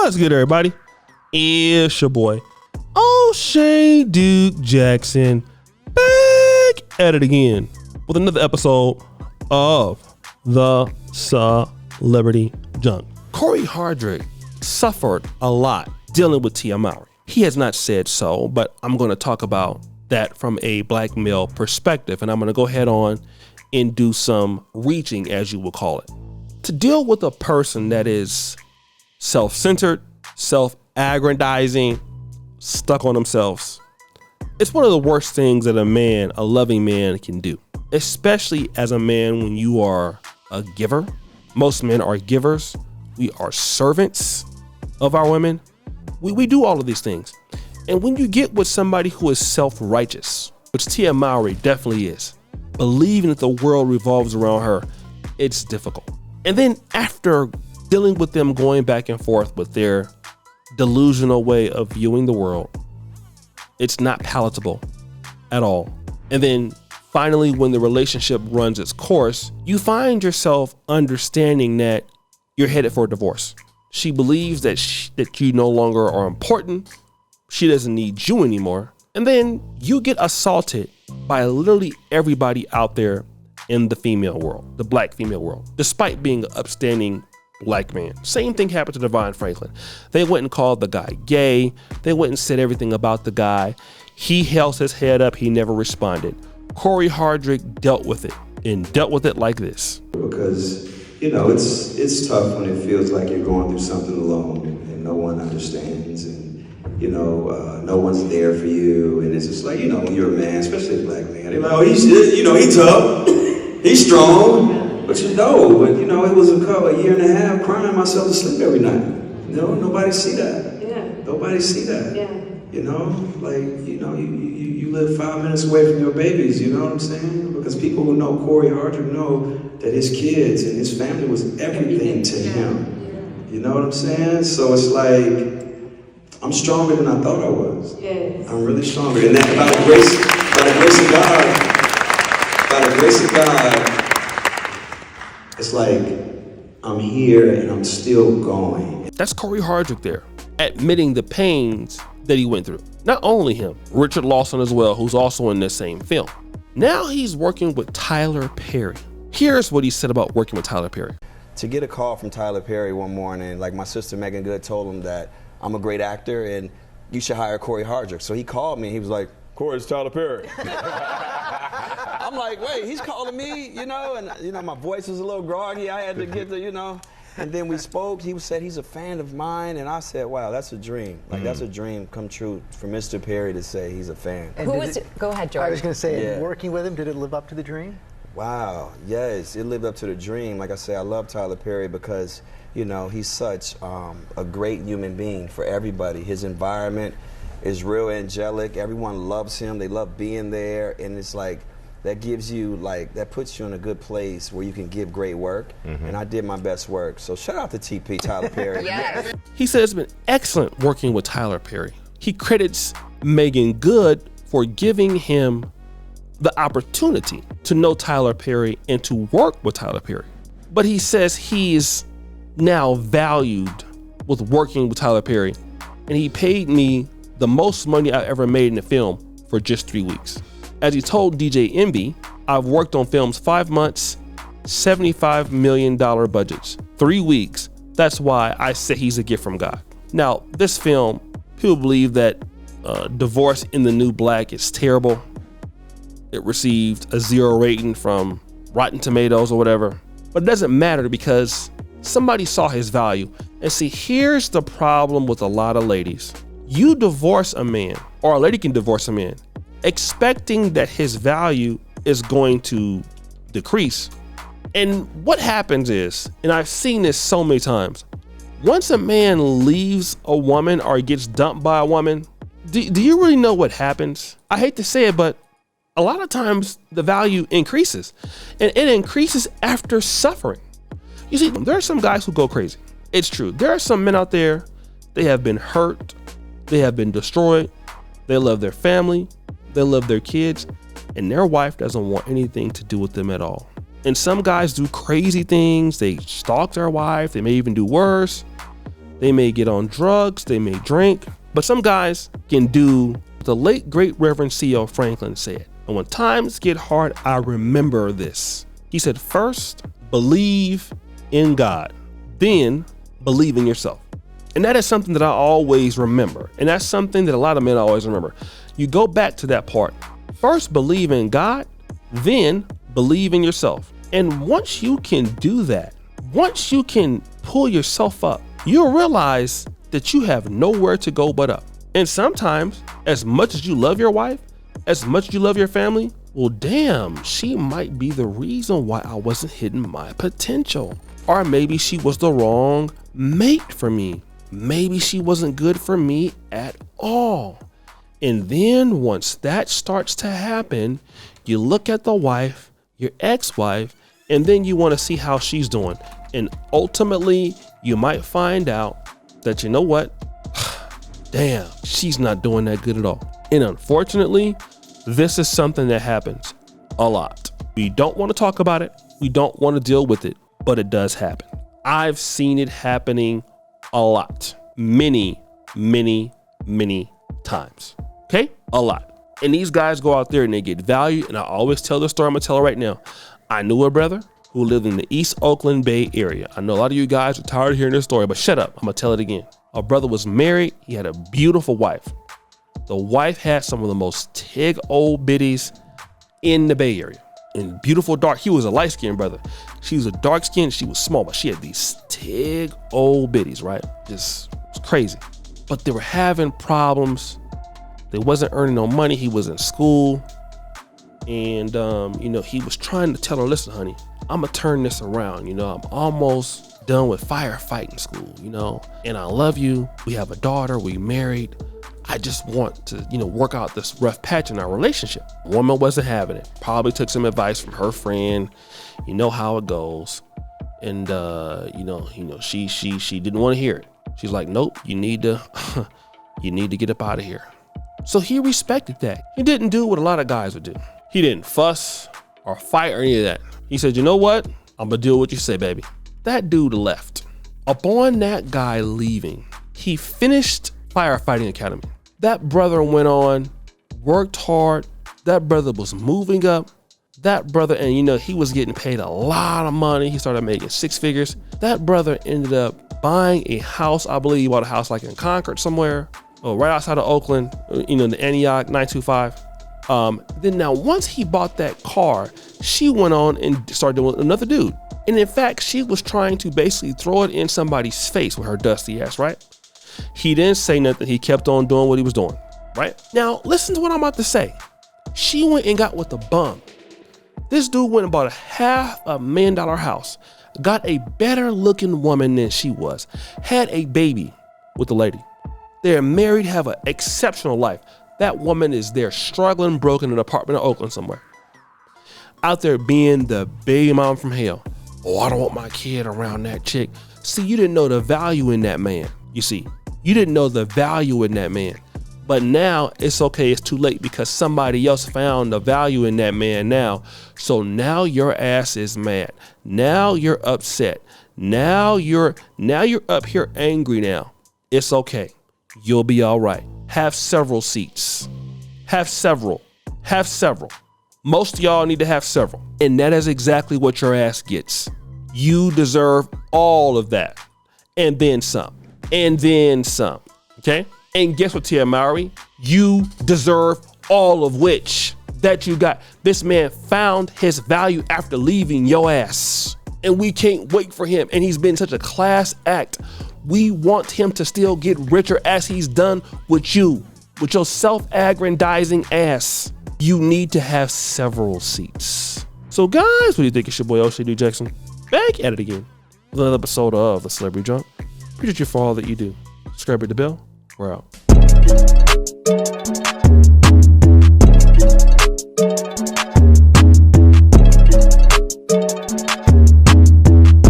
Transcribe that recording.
What's good, everybody? It's your boy, O'Shea Duke Jackson, back at it again with another episode of the Celebrity Junk. Cory Hardrict suffered a lot dealing with Tia Mowry. He has not said so, but I'm going to talk about that from a black male perspective, and I'm going to go ahead on and do some reaching, as you will call it, to deal with a person that is self-centered, self-aggrandizing, stuck on themselves. It's one of the worst things that a loving man can do, especially as a man when you are a giver. Most men are givers. We are servants of our women. We do all of these things. And when you get with somebody who is self-righteous, which Tia Mowry definitely is, believing that the world revolves around her, it's difficult. And then after dealing with them going back and forth with their delusional way of viewing the world, it's not palatable at all. And then finally, when the relationship runs its course, you find yourself understanding that you're headed for a divorce. She believes that you no longer are important. She doesn't need you anymore. And then you get assaulted by literally everybody out there in the female world, the black female world, despite being an upstanding black man. Same thing happened to Devon Franklin. They went and called the guy gay. They went and said everything about the guy. He held his head up. He never responded. Cory Hardrict dealt with it, and dealt with it like this. Because, you know, it's tough when it feels like you're going through something alone and no one understands, and, you know, no one's there for you. And it's just like, you know, when you're a man, especially a black man, they're like, oh, he's tough, he's strong. But you know, it was a year and a half crying myself to sleep every night. You know, nobody see that. Yeah. Nobody see that. Yeah. You know, like, you know, you live 5 minutes away from your babies, you know what I'm saying? Because people who know Cory Hardrict know that his kids and his family was everything to him. You know what I'm saying? So it's like, I'm stronger than I thought I was. Yes. I'm really stronger. And that by the grace of God, it's like, I'm here and I'm still going. That's Cory Hardrict there, admitting the pains that he went through. Not only him, Richard Lawson as well, who's also in this same film. Now he's working with Tyler Perry. Here's what he said about working with Tyler Perry. To get a call from Tyler Perry one morning, like my sister Megan Good told him that I'm a great actor and you should hire Cory Hardrict. So he called me and he was like, Cory, it's Tyler Perry. I'm like, wait, he's calling me, you know, and my voice was a little groggy. I had to get the, and then we spoke. He said he's a fan of mine, and I said, wow, that's a dream. Like, that's a dream come true for Mr. Perry to say he's a fan. And go ahead, George. I was going to say, Yeah. Working with him, did it live up to the dream? Wow, yes, it lived up to the dream. Like I say, I love Tyler Perry because, he's such a great human being for everybody. His environment is real angelic. Everyone loves him. They love being there, and it's like, that gives you, that puts you in a good place where you can give great work. And I did my best work. So shout out to TP, Tyler Perry. Yes. He said it's been excellent working with Tyler Perry. He credits Megan Good for giving him the opportunity to know Tyler Perry and to work with Tyler Perry. But he says he's now valued with working with Tyler Perry, and he paid me the most money I ever made in a film for just 3 weeks. As he told DJ Envy, I've worked on films 5 months, $75 million budgets, 3 weeks. That's why I say he's a gift from God. Now, this film, people believe that Divorce in the New Black is terrible. It received a 0 rating from Rotten Tomatoes or whatever. But it doesn't matter because somebody saw his value. And see, here's the problem with a lot of ladies. You divorce a man, or a lady can divorce a man, expecting that his value is going to decrease. And what happens is, and I've seen this so many times, once a man leaves a woman or gets dumped by a woman, do you really know what happens? I hate to say it, but a lot of times the value increases, and it increases after suffering. You see, there are some guys who go crazy. It's true. There are some men out there, they have been hurt, they have been destroyed, they love their family, they love their kids, and their wife doesn't want anything to do with them at all. And some guys do crazy things. They stalk their wife. They may even do worse. They may get on drugs, they may drink, but some guys can do what the late great Reverend C.L. Franklin said. And when times get hard, I remember this. He said, first, believe in God, then believe in yourself. And that is something that I always remember. And that's something that a lot of men always remember. You go back to that part. First, believe in God, then believe in yourself. And once you can do that, once you can pull yourself up, you'll realize that you have nowhere to go but up. And sometimes, as much as you love your wife, as much as you love your family, well, damn, she might be the reason why I wasn't hitting my potential. Or maybe she was the wrong mate for me. Maybe she wasn't good for me at all. And then once that starts to happen, you look at the wife, your ex-wife, and then you want to see how she's doing. And ultimately, you might find out that, you know what? Damn, she's not doing that good at all. And unfortunately, this is something that happens a lot. We don't want to talk about it. We don't want to deal with it, but it does happen. I've seen it happening a lot. Many, many, many times. Okay? A lot. And these guys go out there and they get value. And I always tell the story. I'm going to tell it right now. I knew a brother who lived in the East Oakland Bay area. I know a lot of you guys are tired of hearing this story, but shut up. I'm going to tell it again. Our brother was married. He had a beautiful wife. The wife had some of the most tig old biddies in the Bay Area. And beautiful dark. He was a light-skinned brother. She was a dark-skinned. She was small, but she had these tig old biddies, right? Just it's crazy. But they were having problems. They wasn't earning no money. He was in school. And, he was trying to tell her, listen, honey, I'm going to turn this around. I'm almost done with firefighting school, and I love you. We have a daughter. We married. I just want to, work out this rough patch in our relationship. Woman wasn't having it. Probably took some advice from her friend. You know how it goes. And, she didn't want to hear it. She's like, nope, you need to get up out of here. So he respected that. He didn't do what a lot of guys would do. He didn't fuss or fight or any of that. He said, you know what? I'm going to do what you say, baby. That dude left. Upon that guy leaving, he finished firefighting academy. That brother went on, worked hard. That brother was moving up. That brother, and he was getting paid a lot of money. He started making six figures. That brother ended up buying a house. I believe he bought a house like in Concord somewhere, right outside of Oakland, the Antioch 925. Then now once he bought that car, she went on and started doing another dude. And in fact, she was trying to basically throw it in somebody's face with her dusty ass, right? He didn't say nothing. He kept on doing what he was doing, right? Now, listen to what I'm about to say. She went and got with the bum. This dude went and bought a $500,000 house, got a better looking woman than she was, had a baby with the lady. They're married, have an exceptional life. That woman is there struggling, broken in an apartment in Oakland somewhere. Out there being the baby mom from hell. Oh, I don't want my kid around that chick. See, you didn't know the value in that man. You see, you didn't know the value in that man. But now it's okay. It's too late because somebody else found the value in that man now. So now your ass is mad. Now you're upset. Now you're up here angry now. It's okay. You'll be all right. Have several seats. Have several. Have several. Most of y'all need to have several. And that is exactly what your ass gets. You deserve all of that. And then some. And then some. Okay? And guess what, Tia Mowry? You deserve all of which that you got. This man found his value after leaving your ass. And we can't wait for him. And he's been such a class act. We want him to still get richer as he's done with you, with your self-aggrandizing ass. You need to have several seats. So guys, what do you think? It's your boy O'Shea D. Jackson back at it again with another episode of The Celebrity Jump. Appreciate you for all that you do. Subscribe to the bell. We're out.